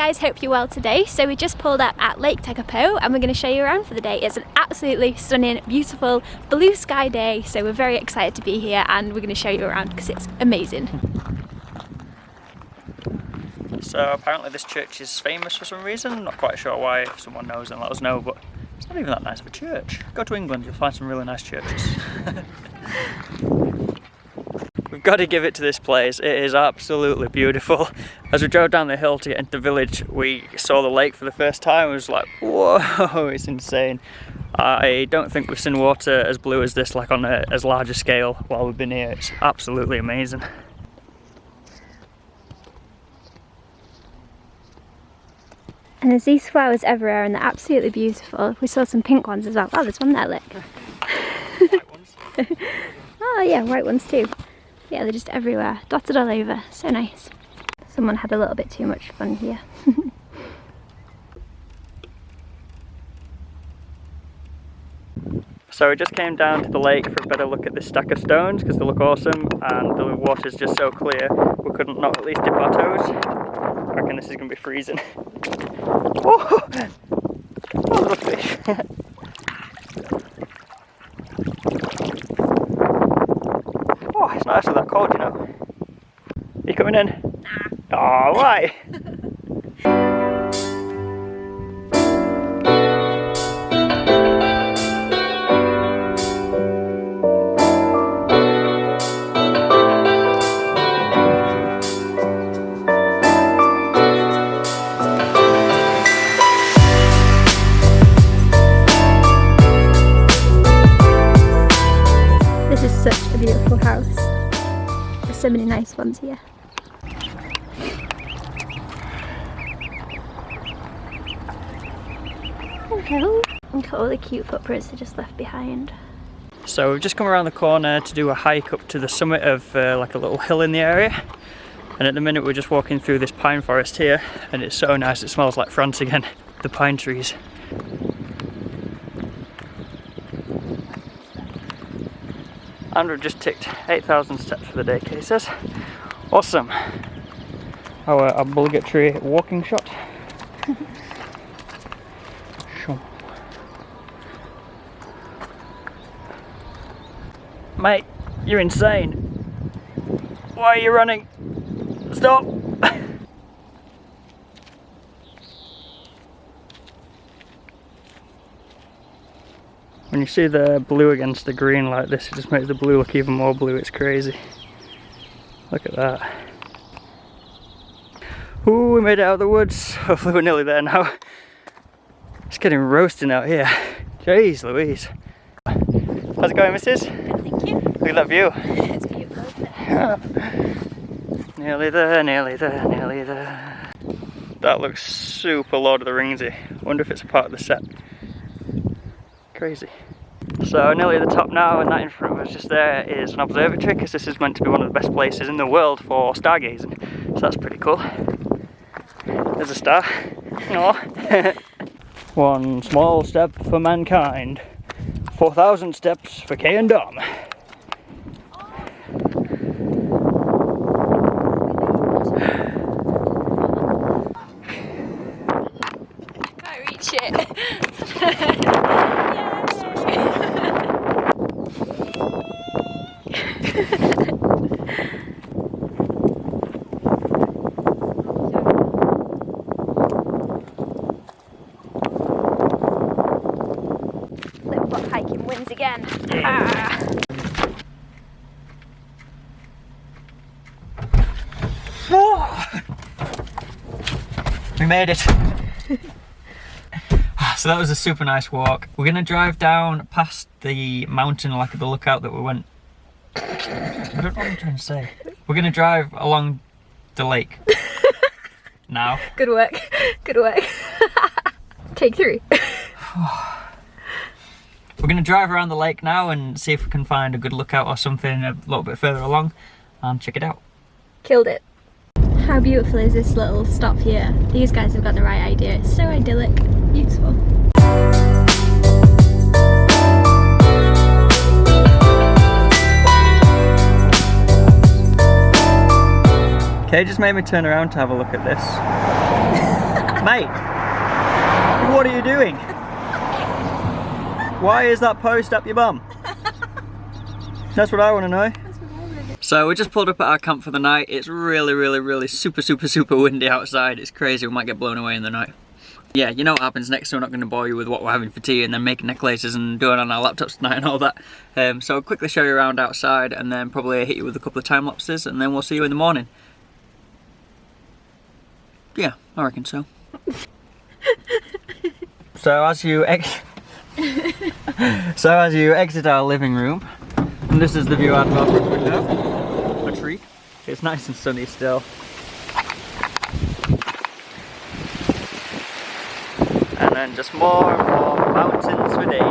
guys, hope you're well today. So we just pulled up at Lake Tekapo and we're going to show you around for the day. It's an absolutely stunning, beautiful blue sky day, so we're very excited to be here and we're going to show you around because it's amazing. So apparently this church is famous for some reason, not quite sure why. If someone knows then let us know, but it's not even that nice of a church. Go to England, you'll find some really nice churches. We've got to give it to this place, it is absolutely beautiful. As we drove down the hill to get into the village, we saw the lake for the first time. It was like, whoa, it's insane. I don't think we've seen water as blue as this, like on as large a scale while we've been here. It's absolutely amazing. And there's these flowers everywhere and they're absolutely beautiful. We saw some pink ones as well. Oh, there's one there, look. White ones. Oh yeah, white ones too. Yeah, they're just everywhere, dotted all over. So nice. Someone had a little bit too much fun here. So we just came down to the lake for a better look at this stack of stones because they look awesome and the water's just so clear we couldn't not at least dip our toes. I reckon this is going to be freezing. Oh, oh little fish. Oh, it's not actually that cold, you know. Are you coming in? Nah. Oh, why? This is such a beautiful house. There's so many nice ones here. Hello. Look at all the cute footprints they just left behind. So we've just come around the corner to do a hike up to the summit of like a little hill in the area. And at the minute we're just walking through this pine forest here and it's so nice, it smells like France again, the pine trees. And we've just ticked 8,000 steps for the day, Kay says. Awesome. Our obligatory walking shot. Mate, you're insane. Why are you running? Stop! When you see the blue against the green like this, it just makes the blue look even more blue. It's crazy. Look at that. Ooh, we made it out of the woods. Hopefully we're nearly there now. It's getting roasting out here. Jeez Louise. How's it going, missus? Thank you. Look at that view. It's beautiful, isn't it? Nearly there, nearly there, nearly there. That looks super Lord of the Ringsy. Wonder if it's a part of the set. Crazy. So nearly at the top now, and that in front of us just there is an observatory because this is meant to be one of the best places in the world for stargazing. So that's pretty cool. There's a star. Aww. One small step for mankind. 4,000 steps for Kay and Dom. Can't reach it. Flip-flop hiking wins again. Ah. We made it. So that was a super nice walk. We're gonna drive down past the mountain, like the lookout that we went. I don't know what I'm trying to say. We're gonna drive along the lake now. Good work. Good work. Take 3. We're gonna drive around the lake now and see if we can find a good lookout or something a little bit further along and check it out. Killed it. How beautiful is this little stop here? These guys have got the right idea. It's so idyllic. Beautiful. Kay just made me turn around to have a look at this. Mate, what are you doing? Why is that post up your bum? That's what I want to know. So we just pulled up at our camp for the night. It's really super windy outside. It's crazy, we might get blown away in the night. Yeah, you know what happens next, so we're not going to bore you with what we're having for tea and then making necklaces and doing it on our laptops tonight and all that. So I'll quickly show you around outside and then probably hit you with a couple of time lapses and then we'll see you in the morning. Yeah, I reckon so. So as you exit our living room, and this is the view out of our front window. A tree. It's nice and sunny still. And then just more and more mountains for days.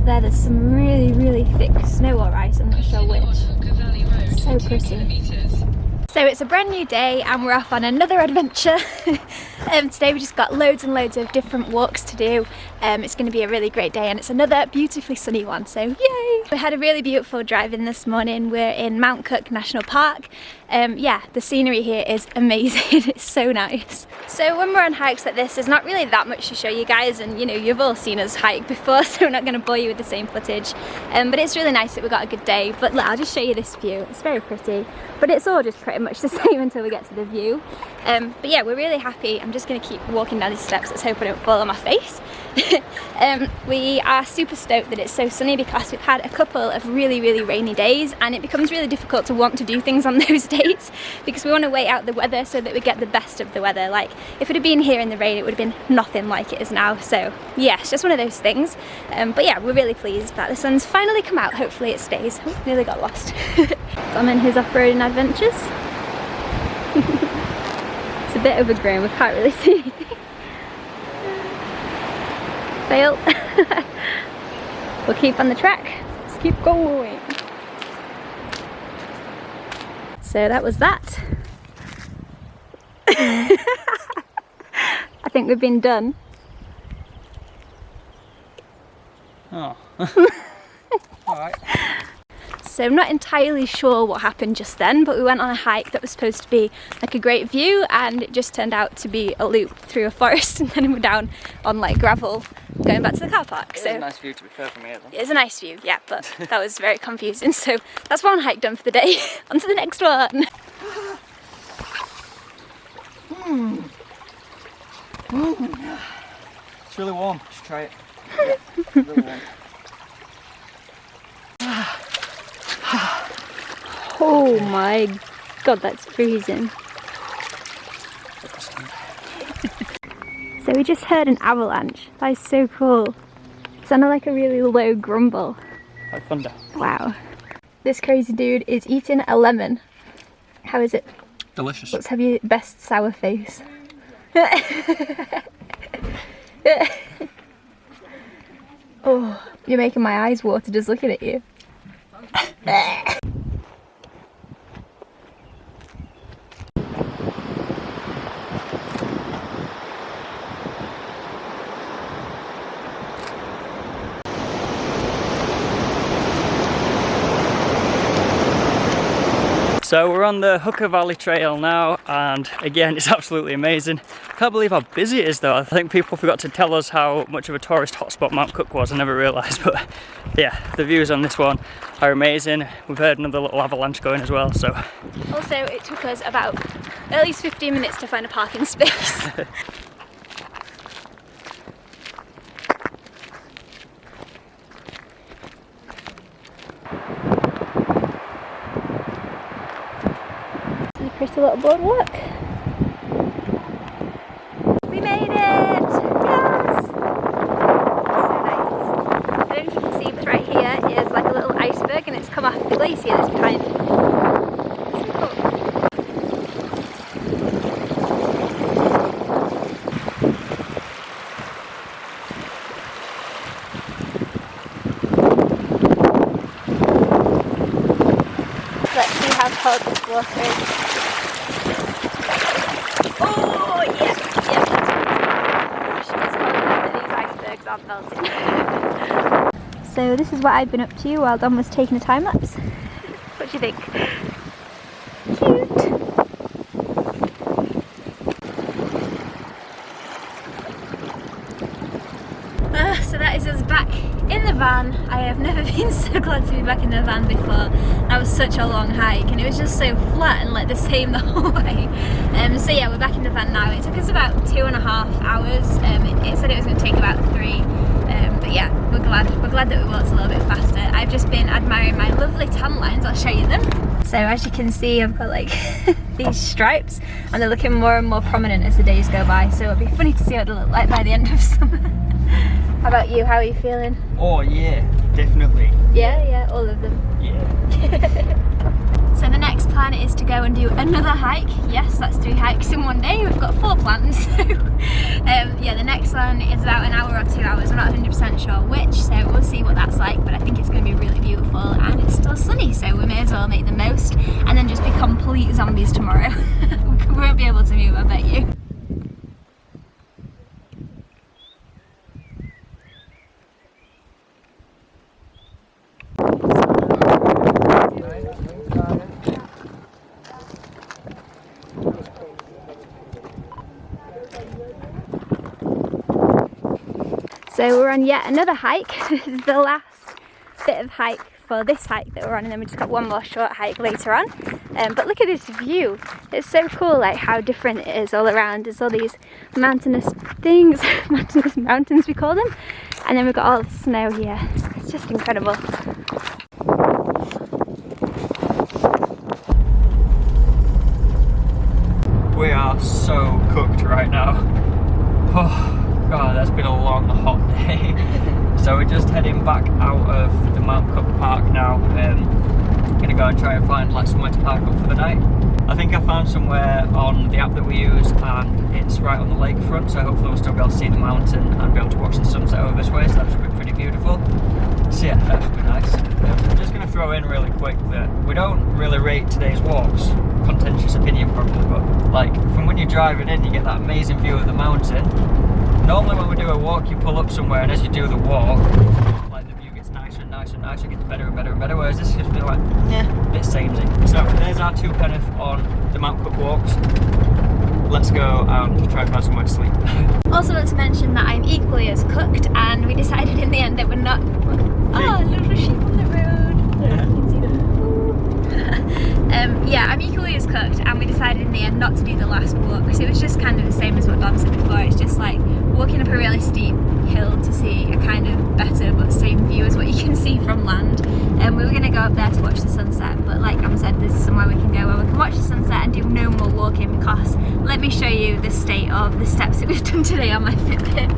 There's some really thick snow or ice, I'm not sure which. So pretty. So it's a brand new day and we're off on another adventure. Today we just got loads and loads of different walks to do. It's going to be a really great day and it's another beautifully sunny one, so yay! We had a really beautiful drive in this morning. We're in Mount Cook National Park. Yeah, the scenery here is amazing. It's so nice. So when we're on hikes like this, there's not really that much to show you guys, and you know, you've all seen us hike before, so we're not going to bore you with the same footage. But it's really nice that we got a good day. But look, I'll just show you this view. It's very pretty, but it's all just pretty much the same until we get to the view. But yeah, we're really happy. I'm just going to keep walking down these steps. Let's hope I don't fall on my face. We are super stoked that it's so sunny because we've had a couple of really rainy days, and it becomes really difficult to want to do things on those days because we want to wait out the weather so that we get the best of the weather. Like if it had been here in the rain, it would have been nothing like it is now. So yeah, it's just one of those things. But yeah, we're really pleased that the sun's finally come out. Hopefully it stays. Oh, nearly got lost. I'm in his off-roading adventures. It's a bit overgrown, we can't really see anything. Fail. We'll keep on the track. Let's keep going. So that was that. I think we've been done. Oh. Alright. So I'm not entirely sure what happened just then, but we went on a hike that was supposed to be like a great view, and it just turned out to be a loop through a forest, and then we're down on like gravel going back to the car park. It's a nice view, to be fair, from here though. It's a nice view, yeah, but that was very confusing. So that's one hike done for the day. On to the next one. It's really warm. You should try it. Yeah, really warm. Oh my god, that's freezing. So we just heard an avalanche. That is so cool. It sounded like a really low grumble. Like thunder. Wow. This crazy dude is eating a lemon. How is it? Delicious. Let's have your best sour face. Oh, you're making my eyes water just looking at you. So we're on the Hooker Valley Trail now, and again it's absolutely amazing. Can't believe how busy it is though. I think people forgot to tell us how much of a tourist hotspot Mount Cook was. I never realised, but yeah, the views on this one are amazing. We've heard another little avalanche going as well, so. Also, it took us about at least 15 minutes to find a parking space. Pretty little boardwalk. We made it! Yes! So nice. I don't know if you can see, but right here is like a little iceberg and it's come off the glacier that's behind. So cool. Let's see how cold this water is. Oh, yeah, yeah. Gosh, it's cold enough that these icebergs aren't melting. So this is what I've been up to while Dom was taking a time lapse. What do you think? Cute. So that is us back in the van. I have never been so glad to be back in the van before. That was such a long hike and it was just so flat and like the same the whole way. So yeah, we're back in the van now. It took us about 2.5 hours. It said it was going to take about 3. But yeah, we're glad that we walked a little bit faster. I've just been admiring my lovely tan lines. I'll show you them. So as you can see, I've got like these stripes and they're looking more and more prominent as the days go by. So it'll be funny to see what they look like by the end of summer. How about you? How are you feeling? Oh yeah, definitely. Yeah, all of them. Yeah. So the next plan is to go and do another hike. Yes, that's 3 hikes in one day. We've got 4 plans. So yeah, the next one is about 1 hour or 2 hours. We're not 100% sure which, so we'll see what that's like. But I think it's going to be really beautiful and it's still sunny, so we may as well make the most and then just be complete zombies tomorrow. We won't be able to move, I bet you. So we're on yet another hike. This is the last bit of hike for this hike that we're on, and then we just got one more short hike later on. But look at this view. It's so cool, like how different it is all around. There's all these mountainous things, mountainous mountains we call them, and then we've got all the snow here. It's just incredible. We are so cooked right now. Oh. God, that's been a long, hot day. So we're just heading back out of the Mount Cook Park now. Gonna go and try and find like somewhere to park up for the night. I think I found somewhere on the app that we use and it's right on the lakefront, so hopefully we'll still be able to see the mountain and be able to watch the sunset over this way, so that should be pretty beautiful. So yeah, that should be nice. I'm just going to throw in really quick that we don't really rate today's walks, contentious opinion probably, but like from when you're driving in you get that amazing view of the mountain. Normally when we do a walk you pull up somewhere and as you do the walk, like the view gets nicer and nicer and nicer, it gets better and better and better, whereas this is just be like, yeah, a bit samey. So there's our 2 penneth on the Mount Cook walks. Let's go and try and find somewhere to sleep. Also want to mention that I'm equally as cooked, and we decided in the end that we're not... Oh, little sheep on the road. Yeah. You can see them. Yeah, I'm equally as cooked, and we decided in the end not to do the last walk because it was just kind of the same as what Dom said before. It's just like walking up a really steep hill to see a kind of better but same view as what you can see from land. And we were going to go up there to watch the sunset, but like Dom said, there's somewhere we can go where we can watch the sunset and do no more walking, because let me show you the state of the steps that we've done today on my Fitbit.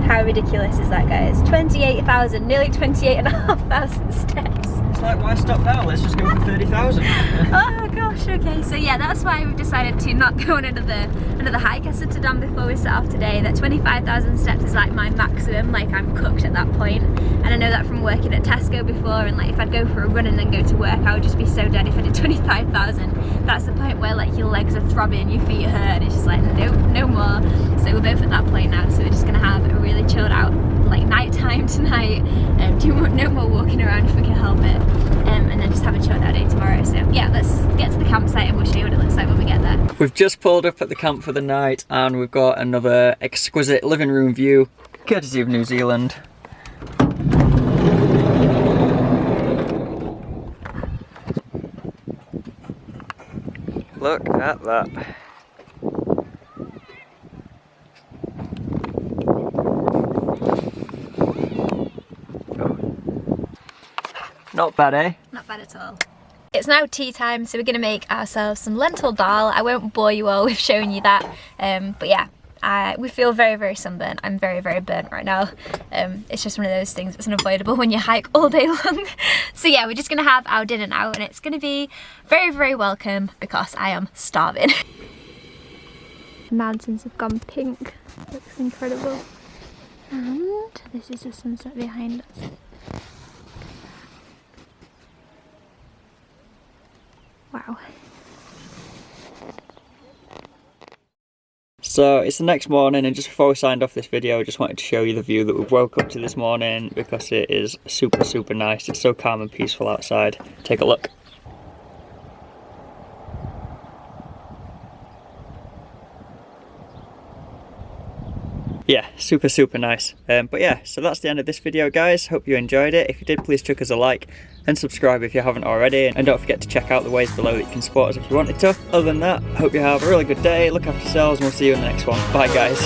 How ridiculous is that, guys? 28,000, nearly 28,500 steps. It's like, why stop now? Let's just go for 30,000. Oh gosh, okay. So yeah, that's why we've decided to not go on another hike. I said to Dom before we set off today that 25,000 steps is like my maximum, like I'm cooked at that point. And I know that from working at Tesco before, and like if I'd go for a run and then go to work, I would just be so dead if I did 25,000. That's the point where like your legs are throbbing, your feet hurt, and it's just like, nope, no more. So we're both at that point now, so we're just gonna have a really chilled out like night time tonight, do no more walking around if we can help it, and then just have a chilled out day tomorrow. So yeah, let's get to the We've just pulled up at the camp for the night and we've got another exquisite living room view, courtesy of New Zealand. Look at that. Not bad, eh? Not bad at all. It's now tea time, so we're going to make ourselves some lentil dal. I won't bore you all with showing you that, but yeah, we feel very, very sunburnt. I'm very, very burnt right now. It's just one of those things that's unavoidable when you hike all day long. So yeah, we're just going to have our dinner now, and it's going to be very, very welcome because I am starving. The mountains have gone pink. Looks incredible. And this is the sunset behind us. Wow. So it's the next morning, and just before we signed off this video, I just wanted to show you the view that we woke up to this morning because it is super, super nice. It's so calm and peaceful outside. Take a look. Yeah, super, super nice. But yeah, so that's the end of this video, guys. Hope you enjoyed it. If you did, please chuck us a like and subscribe if you haven't already, and don't forget to check out the ways below that you can support us if you wanted to. Other than that, hope you have a really good day, look after yourselves, and we'll see you in the next one. Bye, guys.